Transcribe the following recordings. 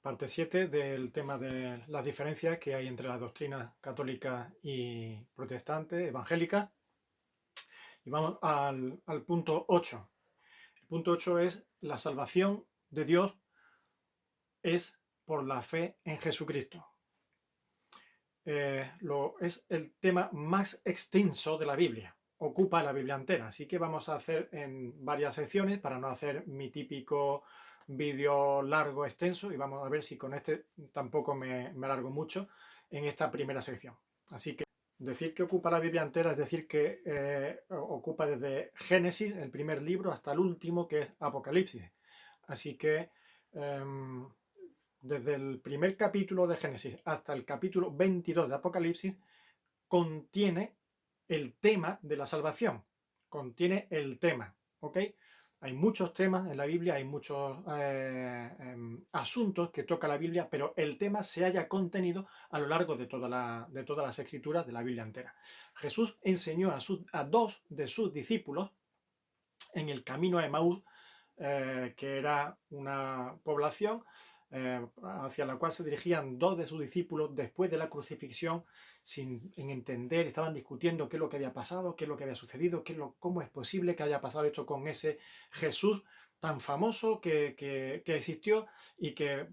Parte 7 del tema de las diferencias que hay entre las doctrinas católicas y protestantes, evangélicas. Y vamos al punto 8. El punto 8 es: la salvación de Dios es por la fe en Jesucristo. Es el tema más extenso de la Biblia, ocupa la Biblia entera, así que vamos a hacer en varias secciones para no hacer mi típico vídeo largo, extenso, y vamos a ver si con este tampoco me alargo mucho en esta primera sección. Así que decir que ocupa la Biblia entera es decir que ocupa desde Génesis, el primer libro, hasta el último, que es Apocalipsis. Así que desde el primer capítulo de Génesis hasta el capítulo 22 de Apocalipsis contiene el tema de la salvación, contiene el tema, ¿ok? Hay muchos temas en la Biblia, hay muchos asuntos que toca la Biblia, pero el tema se halla contenido a lo largo de todas las escrituras de la Biblia entera. Jesús enseñó a dos de sus discípulos en el camino a Emaús, que era una población hacia la cual se dirigían dos de sus discípulos después de la crucifixión, sin entender, estaban discutiendo qué es lo que había pasado, qué es lo que había sucedido, cómo es posible que haya pasado esto con ese Jesús tan famoso que existió y que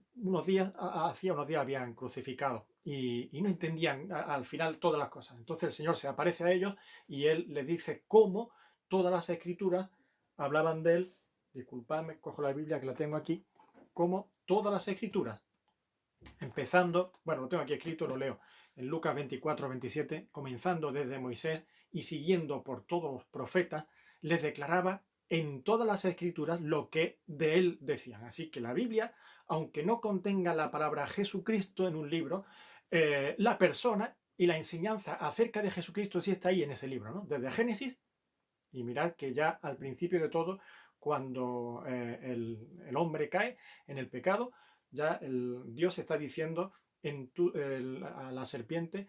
hacía unos días habían crucificado. Y no entendían al final todas las cosas. Entonces el Señor se aparece a ellos y Él les dice cómo todas las escrituras hablaban de Él. Disculpadme, cojo la Biblia que la tengo aquí. Como todas las escrituras, empezando, bueno, lo tengo aquí escrito, lo leo, en Lucas 24-27, comenzando desde Moisés y siguiendo por todos los profetas, les declaraba en todas las escrituras lo que de él decían. Así que la Biblia, aunque no contenga la palabra Jesucristo en un libro, la persona y la enseñanza acerca de Jesucristo sí está ahí en ese libro, ¿no? Desde Génesis. Y mirad que ya al principio de todo, cuando el hombre cae en el pecado, ya Dios está diciendo a la serpiente,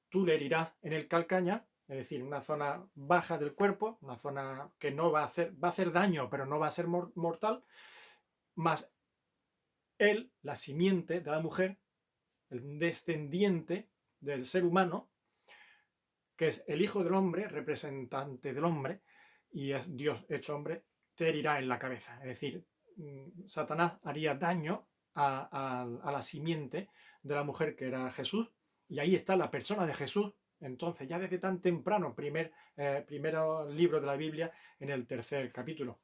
tú le herirás en el calcañar, es decir, una zona baja del cuerpo, una zona que no va a hacer daño, pero no va a ser mortal, más él, la simiente de la mujer, el descendiente del ser humano, que es el Hijo del Hombre, representante del hombre, y es Dios hecho hombre, te herirá en la cabeza. Es decir, Satanás haría daño a la simiente de la mujer que era Jesús, y ahí está la persona de Jesús. Entonces, ya desde tan temprano, primer libro de la Biblia, en el tercer capítulo.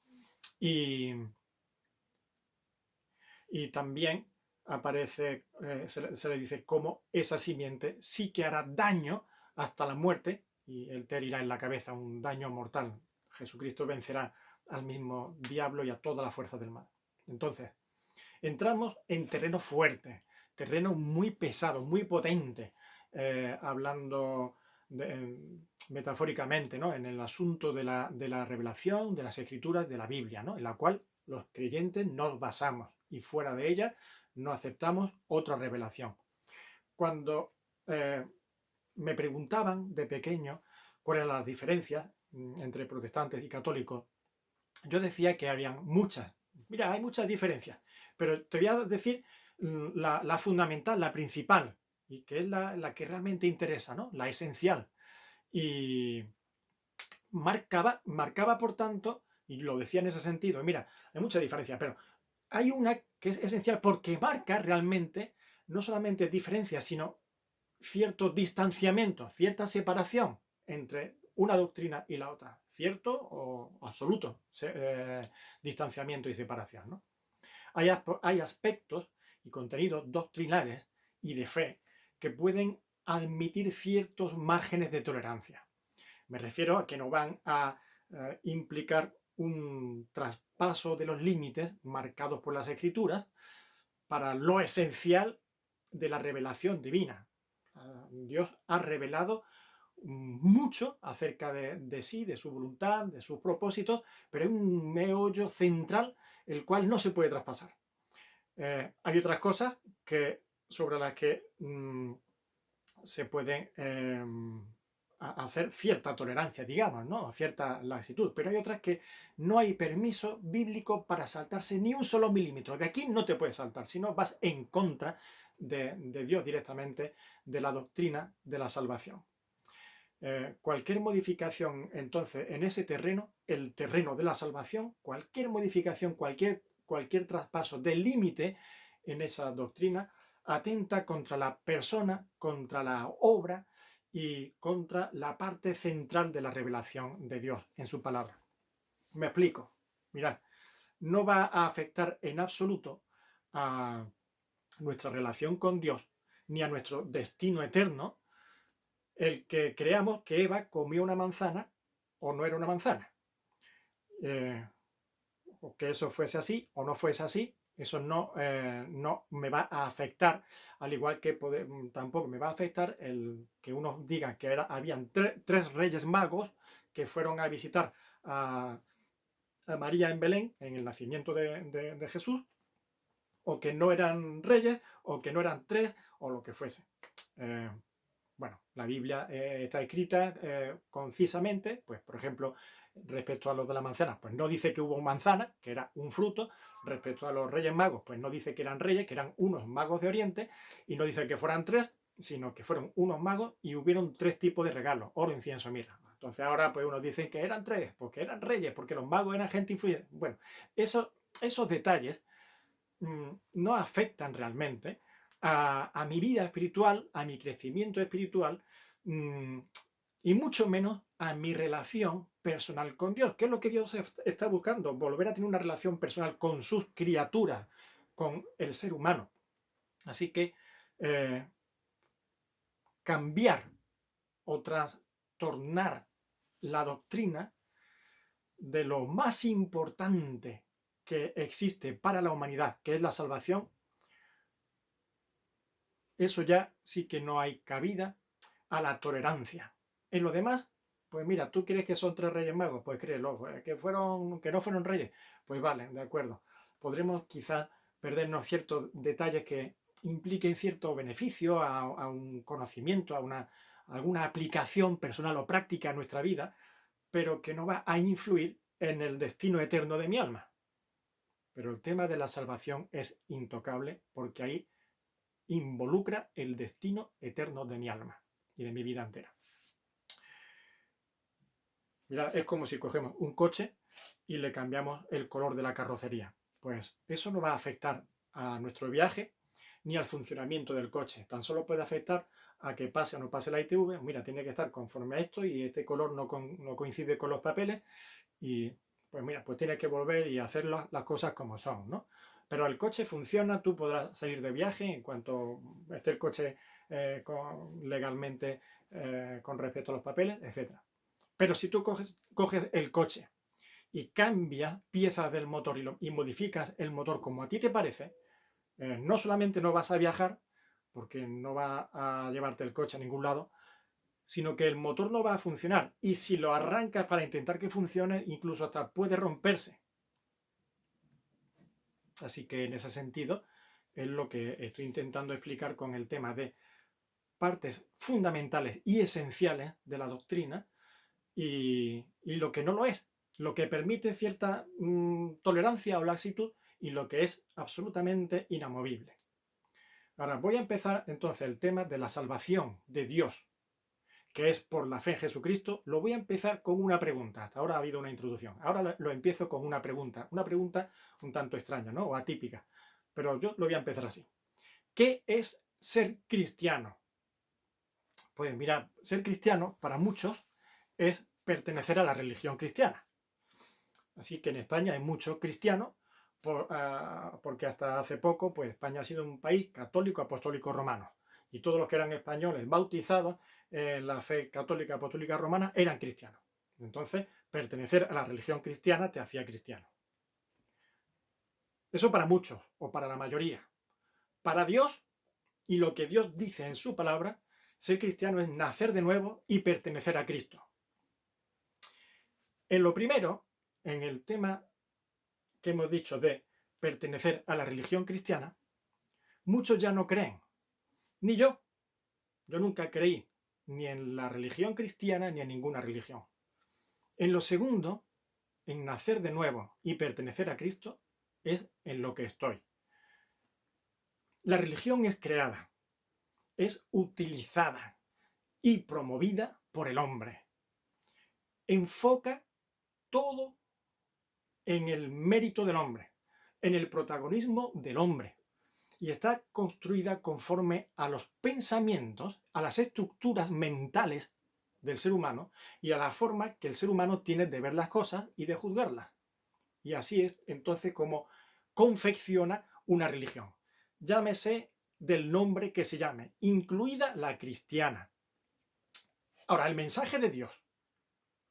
Y también aparece, se le dice cómo esa simiente sí que hará daño hasta la muerte, y él te herirá en la cabeza, un daño mortal. Jesucristo vencerá al mismo diablo y a toda la fuerza del mal. Entonces, entramos en terreno fuerte, terreno muy pesado, muy potente, hablando metafóricamente, ¿no? En el asunto de la revelación, de las escrituras, de la Biblia, ¿no? En la cual los creyentes nos basamos y fuera de ella no aceptamos otra revelación. Cuando me preguntaban de pequeño cuáles eran las diferencias entre protestantes y católicos, yo decía que habían muchas. Mira, hay muchas diferencias, pero te voy a decir la fundamental, la principal, y que es la que realmente interesa, ¿no? La esencial. Y marcaba, por tanto, y lo decía en ese sentido, mira, hay mucha diferencia, pero hay una que es esencial porque marca realmente no solamente diferencias, sino cierto distanciamiento, cierta separación entre una doctrina y la otra, cierto o absoluto distanciamiento y separación, ¿no? Hay aspectos y contenidos doctrinales y de fe que pueden admitir ciertos márgenes de tolerancia. Me refiero a que no van a implicar un traspaso de los límites marcados por las escrituras para lo esencial de la revelación divina. Dios ha revelado mucho acerca de sí, de su voluntad, de sus propósitos, pero hay un meollo central el cual no se puede traspasar. Hay otras cosas sobre las que se pueden hacer cierta tolerancia, digamos, ¿no? Cierta laxitud, pero hay otras que no hay permiso bíblico para saltarse ni un solo milímetro. De aquí no te puedes saltar, si no vas en contra de Dios directamente, de la doctrina de la salvación. Cualquier modificación, entonces, en ese terreno, el terreno de la salvación, cualquier modificación, cualquier traspaso del límite en esa doctrina, atenta contra la persona, contra la obra y contra la parte central de la revelación de Dios en su palabra. Me explico. Mirad, no va a afectar en absoluto a nuestra relación con Dios ni a nuestro destino eterno el que creamos que Eva comió una manzana o no era una manzana. O que eso fuese así o no fuese así, eso no me va a afectar, al igual que tampoco me va a afectar el que unos digan que habían tres reyes magos que fueron a visitar a María en Belén en el nacimiento de Jesús, o que no eran reyes, o que no eran tres, o lo que fuese. Bueno, la Biblia está escrita concisamente, pues por ejemplo, respecto a los de la manzana, pues no dice que hubo manzana, que era un fruto. Respecto a los reyes magos, pues no dice que eran reyes, que eran unos magos de Oriente, y no dice que fueran tres, sino que fueron unos magos y hubieron tres tipos de regalos: oro, incienso, mirra. Entonces ahora pues unos dicen que eran tres, porque eran reyes, porque los magos eran gente influyente. Bueno, esos detalles no afectan realmente a mi vida espiritual, a mi crecimiento espiritual, y mucho menos a mi relación personal con Dios. ¿Qué es lo que Dios está buscando? Volver a tener una relación personal con sus criaturas, con el ser humano. Así que cambiar o trastornar la doctrina de lo más importante que existe para la humanidad, que es la salvación, eso ya sí que no hay cabida a la tolerancia. En lo demás, pues mira, ¿tú crees que son tres reyes magos? Pues créelo. Que no fueron reyes, pues vale, de acuerdo. Podremos quizás perdernos ciertos detalles que impliquen cierto beneficio a un conocimiento, a alguna aplicación personal o práctica en nuestra vida, pero que no va a influir en el destino eterno de mi alma. Pero el tema de la salvación es intocable, porque ahí involucra el destino eterno de mi alma y de mi vida entera. Mira, es como si cogemos un coche y le cambiamos el color de la carrocería. Pues eso no va a afectar a nuestro viaje ni al funcionamiento del coche. Tan solo puede afectar a que pase o no pase la ITV. Mira, tiene que estar conforme a esto y este color no coincide con los papeles, y pues mira, pues tienes que volver y hacer las cosas como son, ¿no? Pero el coche funciona, tú podrás salir de viaje en cuanto esté el coche legalmente con respecto a los papeles, etc. Pero si tú coges el coche y cambias piezas del motor y modificas el motor como a ti te parece, no solamente no vas a viajar, porque no va a llevarte el coche a ningún lado, sino que el motor no va a funcionar. Y si lo arrancas para intentar que funcione, incluso hasta puede romperse. Así que en ese sentido es lo que estoy intentando explicar con el tema de partes fundamentales y esenciales de la doctrina y lo que no lo es, lo que permite cierta tolerancia o laxitud y lo que es absolutamente inamovible. Ahora voy a empezar entonces el tema de la salvación de Dios, que es por la fe en Jesucristo. Lo voy a empezar con una pregunta. Hasta ahora ha habido una introducción. Ahora lo empiezo con una pregunta un tanto extraña, ¿no? O atípica. Pero yo lo voy a empezar así. ¿Qué es ser cristiano? Pues mira, ser cristiano para muchos es pertenecer a la religión cristiana. Así que en España hay muchos cristianos, porque hasta hace poco pues España ha sido un país católico, apostólico, romano. Y todos los que eran españoles bautizados en la fe católica, apostólica, romana eran cristianos. Entonces, pertenecer a la religión cristiana te hacía cristiano. Eso para muchos, o para la mayoría. Para Dios, y lo que Dios dice en su palabra, ser cristiano es nacer de nuevo y pertenecer a Cristo. En lo primero, en el tema que hemos dicho de pertenecer a la religión cristiana, muchos ya no creen. Ni yo. Yo nunca creí. ni en la religión cristiana, ni en ninguna religión. En lo segundo, en nacer de nuevo y pertenecer a Cristo, es en lo que estoy. La religión es creada, es utilizada y promovida por el hombre. Enfoca todo en el mérito del hombre, en el protagonismo del hombre, y está construida conforme a los pensamientos, a las estructuras mentales del ser humano y a la forma que el ser humano tiene de ver las cosas y de juzgarlas. Y así es entonces como confecciona una religión. Llámese del nombre que se llame, incluida la cristiana. Ahora, el mensaje de Dios,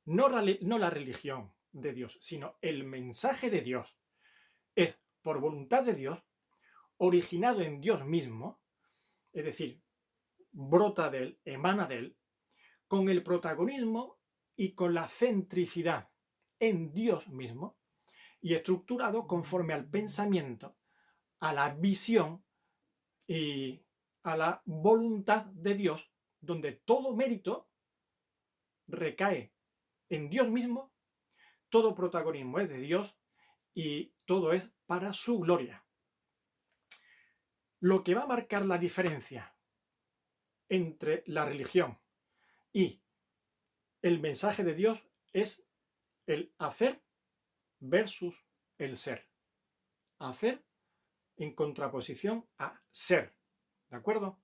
no la religión de Dios, sino el mensaje de Dios, es por voluntad de Dios, originado en Dios mismo, es decir, brota de él, emana de él, con el protagonismo y con la centricidad en Dios mismo y estructurado conforme al pensamiento, a la visión y a la voluntad de Dios, donde todo mérito recae en Dios mismo, todo protagonismo es de Dios y todo es para su gloria. Lo que va a marcar la diferencia entre la religión y el mensaje de Dios es el hacer versus el ser. Hacer en contraposición a ser. ¿De acuerdo?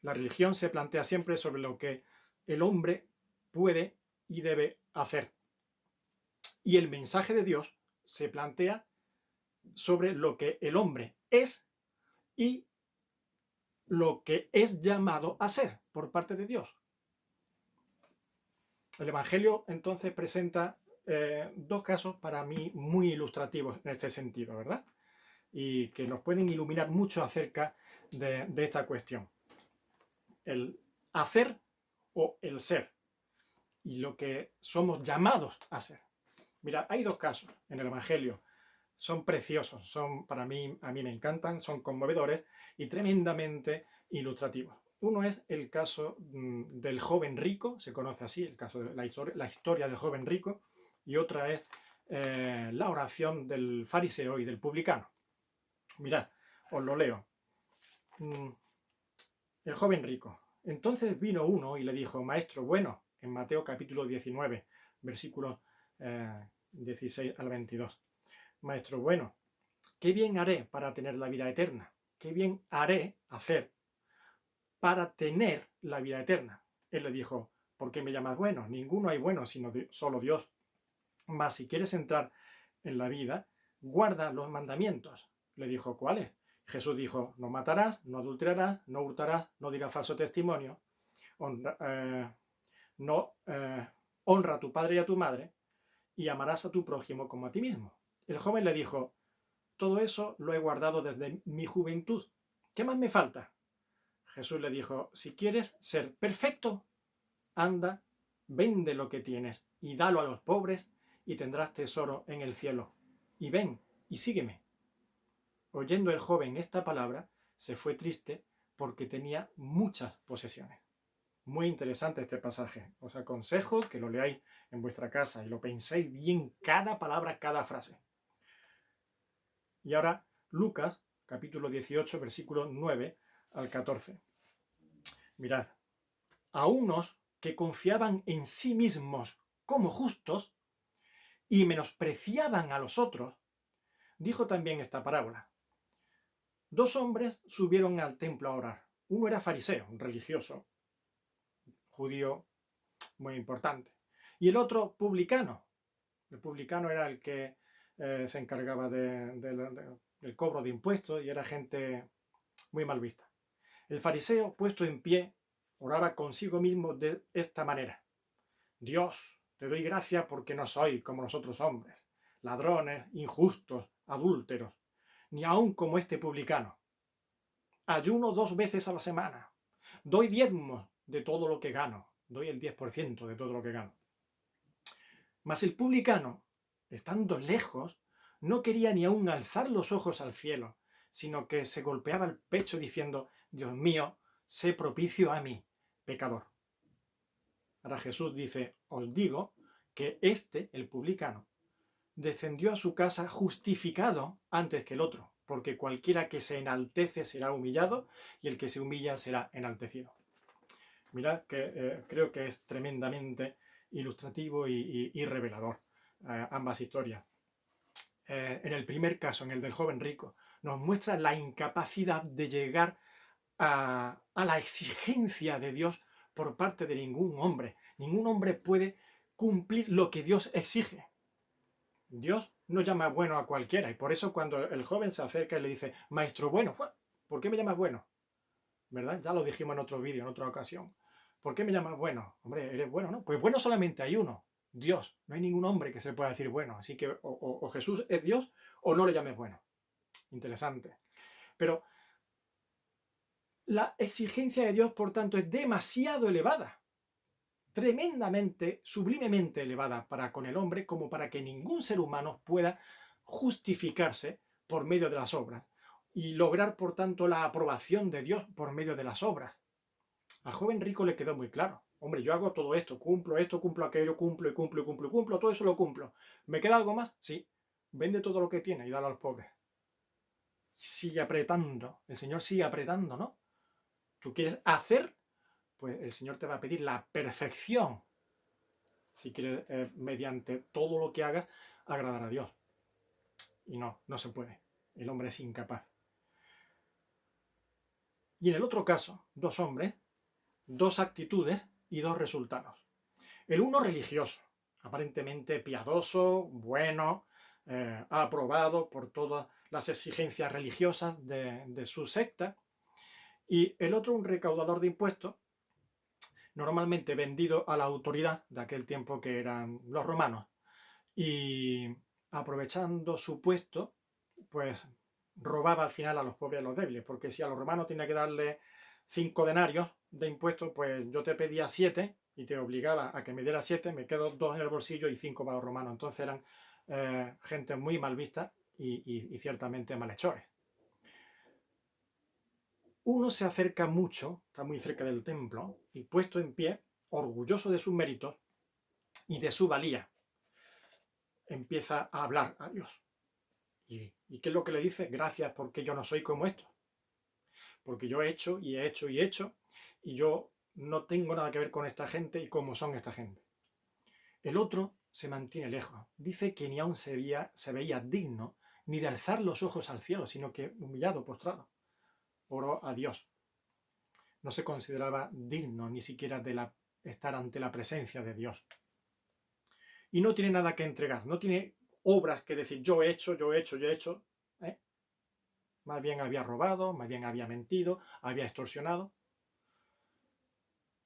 La religión se plantea siempre sobre lo que el hombre puede y debe hacer. Y el mensaje de Dios se plantea sobre lo que el hombre es y lo que es llamado a ser por parte de Dios. El Evangelio entonces presenta dos casos para mí muy ilustrativos en este sentido, ¿verdad? Y que nos pueden iluminar mucho acerca de esta cuestión. El hacer o el ser y lo que somos llamados a ser. Mira, hay dos casos en el Evangelio. Son preciosos, son a mí me encantan, son conmovedores y tremendamente ilustrativos. Uno es el caso del joven rico, se conoce así, el caso de la historia del joven rico, y otra es la oración del fariseo y del publicano. Mirad, os lo leo. El joven rico. Entonces vino uno y le dijo, maestro bueno, en Mateo capítulo 19, versículos 16 al 22. Maestro bueno, ¿qué bien haré para tener la vida eterna? ¿Qué bien haré hacer para tener la vida eterna? Él le dijo, ¿por qué me llamas bueno? Ninguno hay bueno sino solo Dios. Mas si quieres entrar en la vida, guarda los mandamientos. Le dijo, ¿cuáles? Jesús dijo, no matarás, no adulterarás, no hurtarás, no dirás falso testimonio, honra a tu padre y a tu madre y amarás a tu prójimo como a ti mismo. El joven le dijo, todo eso lo he guardado desde mi juventud. ¿Qué más me falta? Jesús le dijo, si quieres ser perfecto, anda, vende lo que tienes y dalo a los pobres y tendrás tesoro en el cielo. Y ven y sígueme. Oyendo el joven esta palabra, se fue triste porque tenía muchas posesiones. Muy interesante este pasaje. Os aconsejo que lo leáis en vuestra casa y lo penséis bien cada palabra, cada frase. Y ahora Lucas, capítulo 18, versículo 9 al 14. Mirad, a unos que confiaban en sí mismos como justos y menospreciaban a los otros, dijo también esta parábola. Dos hombres subieron al templo a orar. Uno era fariseo, un religioso, judío muy importante, y el otro publicano. El publicano era el que se encargaba del cobro de impuestos y era gente muy mal vista. El fariseo, puesto en pie, oraba consigo mismo de esta manera. Dios, te doy gracias porque no soy como los otros hombres, ladrones, injustos, adúlteros, ni aun como este publicano. Ayuno 2 veces a la semana. Doy diezmos de todo lo que gano. Doy el 10% de todo lo que gano. Mas el publicano, estando lejos, no quería ni aun alzar los ojos al cielo, sino que se golpeaba el pecho diciendo, Dios mío, sé propicio a mí, pecador. Ahora Jesús dice, os digo que este, el publicano, descendió a su casa justificado antes que el otro, porque cualquiera que se enaltece será humillado y el que se humilla será enaltecido. Mirad que creo que es tremendamente ilustrativo y revelador ambas historias. En el primer caso, en el del joven rico, nos muestra la incapacidad de llegar a la exigencia de Dios por parte de ningún hombre. Ningún hombre puede cumplir lo que Dios exige. Dios no llama bueno a cualquiera, y por eso cuando el joven se acerca y le dice, maestro bueno, ¿por qué me llamas bueno? ¿Verdad? Ya lo dijimos en otro vídeo, en otra ocasión. ¿Por qué me llamas bueno? Hombre, eres bueno, ¿no? Pues bueno solamente hay uno, Dios. No hay ningún hombre que se pueda decir bueno. Así que o Jesús es Dios o no le llames bueno. Interesante. Pero la exigencia de Dios, por tanto, es demasiado elevada. Tremendamente, sublimemente elevada para con el hombre, como para que ningún ser humano pueda justificarse por medio de las obras y lograr, por tanto, la aprobación de Dios por medio de las obras. Al joven rico le quedó muy claro. Hombre, yo hago todo esto, cumplo aquello, cumplo, todo eso lo cumplo. ¿Me queda algo más? Sí. Vende todo lo que tiene y dalo a los pobres. Sigue apretando, el Señor sigue apretando, ¿no? Tú quieres hacer, pues el Señor te va a pedir la perfección. Si quieres, mediante todo lo que hagas, agradar a Dios. Y no se puede. El hombre es incapaz. Y en el otro caso, dos hombres, dos actitudes y dos resultados. El uno religioso, aparentemente piadoso, bueno, aprobado por todas las exigencias religiosas de su secta. Y el otro un recaudador de impuestos, normalmente vendido a la autoridad de aquel tiempo que eran los romanos. Y aprovechando su puesto, pues robaba al final a los pobres y a los débiles, porque si a los romanos tenía que darle 5 denarios de impuestos, pues yo te pedía 7 y te obligaba a que me diera 7, me quedo 2 en el bolsillo y 5 para los romanos. Entonces eran gente muy mal vista y ciertamente malhechores. Uno se acerca mucho, está muy cerca del templo, y puesto en pie, orgulloso de sus méritos y de su valía, empieza a hablar a Dios. ¿Y qué es lo que le dice? Gracias porque yo no soy como esto. Porque yo he hecho y he hecho y he hecho, y yo no tengo nada que ver con esta gente y cómo son esta gente. El otro se mantiene lejos. Dice que ni aún se veía digno ni de alzar los ojos al cielo, sino que humillado, postrado, oró a Dios. No se consideraba digno ni siquiera de estar ante la presencia de Dios. Y no tiene nada que entregar, no tiene obras que decir yo he hecho. Más bien había robado, más bien había mentido, había extorsionado.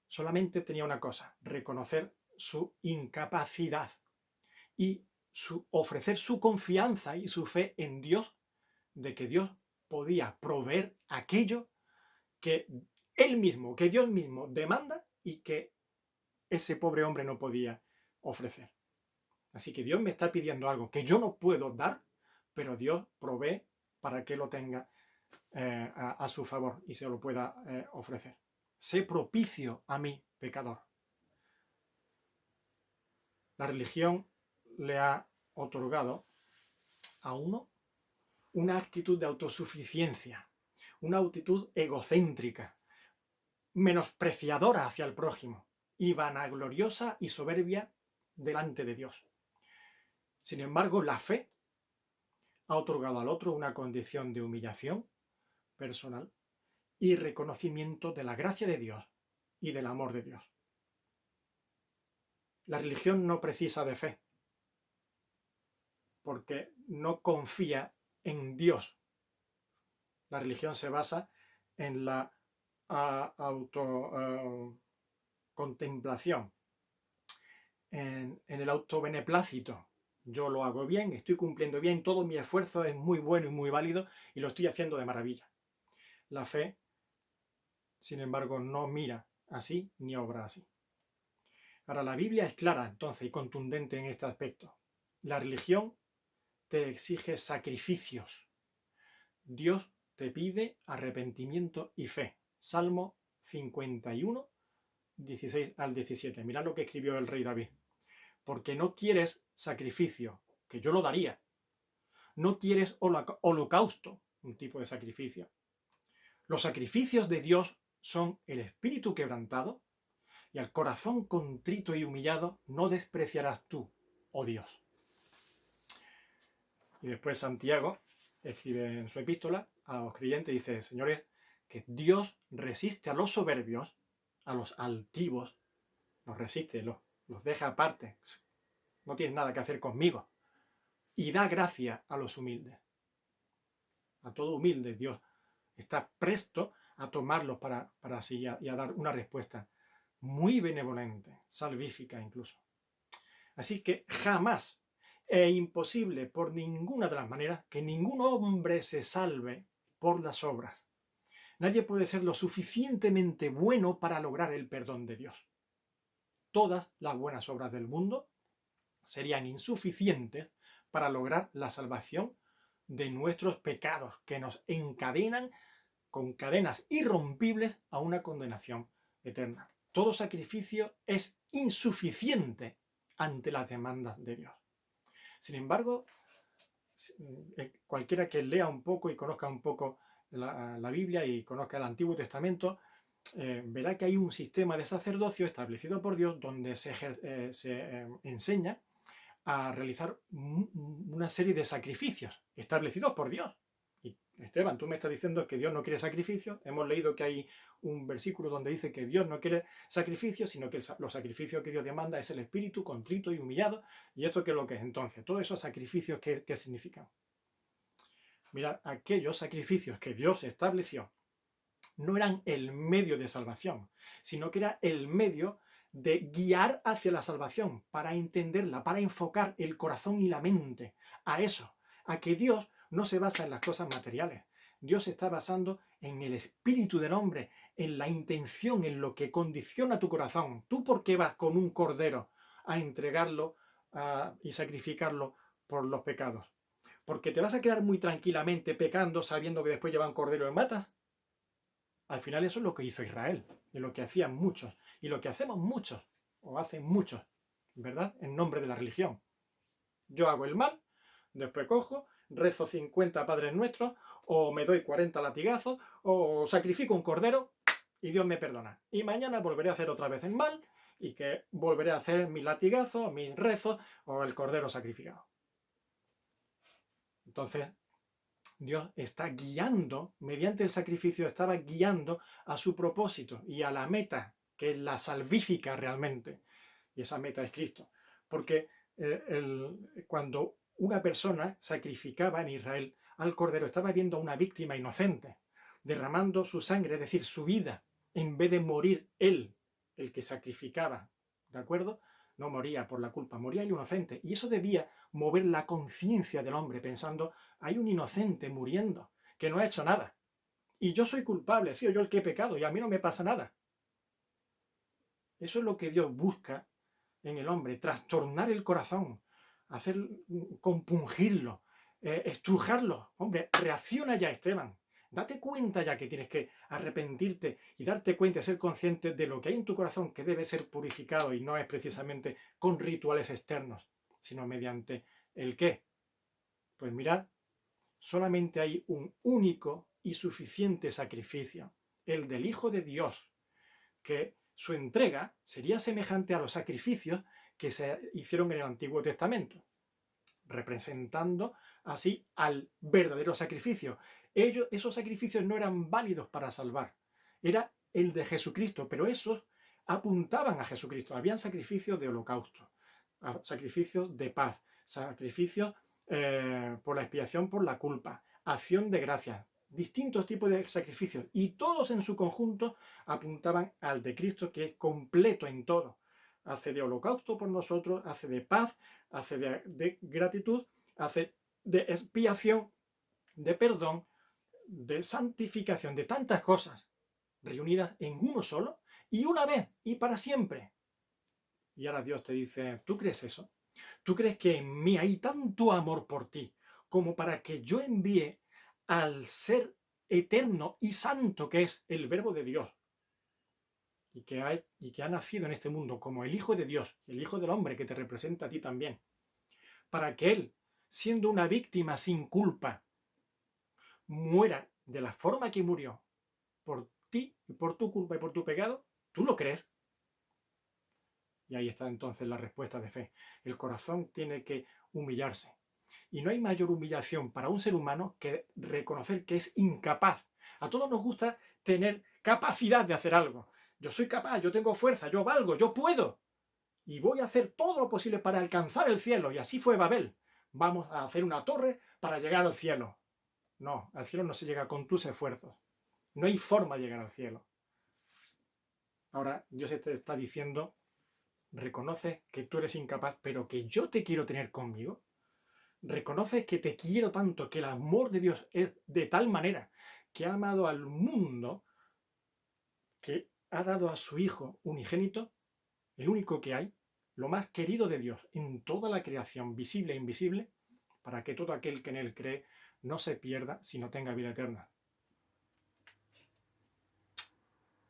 Solamente tenía una cosa, reconocer su incapacidad y ofrecer su confianza y su fe en Dios, de que Dios podía proveer aquello que él mismo, que Dios mismo demanda y que ese pobre hombre no podía ofrecer. Así que Dios me está pidiendo algo que yo no puedo dar, pero Dios provee para que lo tenga a su favor y se lo pueda ofrecer. Sé propicio a mí, pecador. La religión le ha otorgado a uno una actitud de autosuficiencia, una actitud egocéntrica, menospreciadora hacia el prójimo y vanagloriosa y soberbia delante de Dios. Sin embargo, la fe ha otorgado al otro una condición de humillación personal y reconocimiento de la gracia de Dios y del amor de Dios. La religión no precisa de fe, porque no confía en Dios. La religión se basa en la autocontemplación, en el autobeneplácito. Yo lo hago bien, estoy cumpliendo bien, todo mi esfuerzo es muy bueno y muy válido y lo estoy haciendo de maravilla. La fe, sin embargo, no mira así ni obra así. Ahora, la Biblia es clara entonces y contundente en este aspecto. La religión te exige sacrificios. Dios te pide arrepentimiento y fe. Salmo 51, 16 al 17. Mirad lo que escribió el rey David. Porque no quieres sacrificio, que yo lo daría. No quieres holocausto, un tipo de sacrificio. Los sacrificios de Dios son el espíritu quebrantado y al corazón contrito y humillado no despreciarás tú, oh Dios. Y después Santiago escribe en su epístola a los creyentes, dice, señores, que Dios resiste a los soberbios, a los altivos, los resiste, los deja aparte, no tienes nada que hacer conmigo, y da gracia a los humildes. A todo humilde Dios está presto a tomarlos para sí y a dar una respuesta muy benevolente, salvífica incluso. Así que jamás es imposible por ninguna de las maneras que ningún hombre se salve por las obras. Nadie puede ser lo suficientemente bueno para lograr el perdón de Dios. Todas las buenas obras del mundo serían insuficientes para lograr la salvación de nuestros pecados que nos encadenan con cadenas irrompibles a una condenación eterna. Todo sacrificio es insuficiente ante las demandas de Dios. Sin embargo, cualquiera que lea un poco y conozca un poco la Biblia y conozca el Antiguo Testamento, verá que hay un sistema de sacerdocio establecido por Dios donde se enseña a realizar una serie de sacrificios establecidos por Dios. Y Esteban, tú me estás diciendo que Dios no quiere sacrificios. Hemos leído que hay un versículo donde dice que Dios no quiere sacrificios, sino que los sacrificios que Dios demanda es el espíritu contrito y humillado. ¿Y esto qué es lo que es entonces? Todos esos sacrificios, ¿qué significan? Mirad, aquellos sacrificios que Dios estableció no eran el medio de salvación, sino que era el medio de guiar hacia la salvación, para entenderla, para enfocar el corazón y la mente a eso, a que Dios no se basa en las cosas materiales. Dios se está basando en el espíritu del hombre, en la intención, en lo que condiciona tu corazón. ¿Tú por qué vas con un cordero a entregarlo y sacrificarlo por los pecados? ¿Porque te vas a quedar muy tranquilamente pecando sabiendo que después lleva un cordero y matas? Al final eso es lo que hizo Israel, y lo que hacían muchos, y lo que hacemos muchos, o hacen muchos, ¿verdad? En nombre de la religión. Yo hago el mal, después cojo, rezo 50 Padres Nuestros, o me doy 40 latigazos, o sacrifico un cordero, y Dios me perdona. Y mañana volveré a hacer otra vez el mal, y que volveré a hacer mis latigazos, mis rezos, o el cordero sacrificado. Entonces, Dios está guiando, mediante el sacrificio, estaba guiando a su propósito y a la meta, que es la salvífica realmente. Y esa meta es Cristo. Porque cuando una persona sacrificaba en Israel al cordero, estaba viendo a una víctima inocente, derramando su sangre, es decir, su vida, en vez de morir él, el que sacrificaba, ¿de acuerdo? No moría por la culpa, moría el inocente. Y eso debía mover la conciencia del hombre, pensando, hay un inocente muriendo, que no ha hecho nada. Y yo soy culpable, sí, yo el que he pecado, y a mí no me pasa nada. Eso es lo que Dios busca en el hombre, trastornar el corazón, compungirlo, estrujarlo. Hombre, reacciona ya, Esteban. Date cuenta ya que tienes que arrepentirte y darte cuenta y ser consciente de lo que hay en tu corazón que debe ser purificado, y no es precisamente con rituales externos, sino mediante ¿el qué? Pues mirad, solamente hay un único y suficiente sacrificio, el del Hijo de Dios, que su entrega sería semejante a los sacrificios que se hicieron en el Antiguo Testamento, representando así al verdadero sacrificio. Esos sacrificios no eran válidos para salvar, era el de Jesucristo, pero esos apuntaban a Jesucristo. Habían sacrificios de holocausto, sacrificios de paz, sacrificios por la expiación por la culpa, acción de gracias, distintos tipos de sacrificios, y todos en su conjunto apuntaban al de Cristo, que es completo en todo. Hace de holocausto por nosotros, hace de paz, hace de gratitud, hace de expiación, de perdón, de santificación, de tantas cosas reunidas en uno solo, y una vez y para siempre. Y ahora Dios te dice, ¿tú crees eso? ¿Tú crees que en mí hay tanto amor por ti como para que yo envíe al ser eterno y santo que es el Verbo de Dios y que ha nacido en este mundo como el Hijo de Dios, el Hijo del hombre que te representa a ti también, para que Él, siendo una víctima sin culpa, muera de la forma que murió por ti, por tu culpa y por tu pecado, ¿tú lo crees? Y ahí está entonces la respuesta de fe. El corazón tiene que humillarse. Y no hay mayor humillación para un ser humano que reconocer que es incapaz. A todos nos gusta tener capacidad de hacer algo. Yo soy capaz, yo tengo fuerza, yo valgo, yo puedo. Y voy a hacer todo lo posible para alcanzar el cielo. Y así fue Babel. Vamos a hacer una torre para llegar al cielo. No, al cielo no se llega con tus esfuerzos. No hay forma de llegar al cielo. Ahora Dios te está diciendo, reconoce que tú eres incapaz, pero que yo te quiero tener conmigo. Reconoce que te quiero tanto, que el amor de Dios es de tal manera que ha amado al mundo, que ha dado a su Hijo unigénito, el único que hay, lo más querido de Dios en toda la creación, visible e invisible, para que todo aquel que en Él cree no se pierda, sino tenga vida eterna.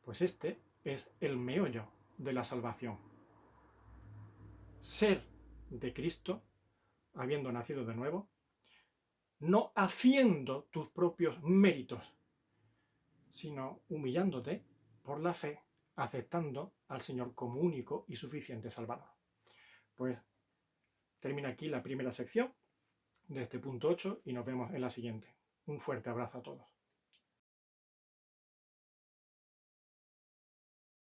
Pues este es el meollo de la salvación. Ser de Cristo, habiendo nacido de nuevo, no haciendo tus propios méritos, sino humillándote por la fe, aceptando al Señor como único y suficiente Salvador. Pues termina aquí la primera sección de este punto 8 y nos vemos en la siguiente. Un fuerte abrazo a todos.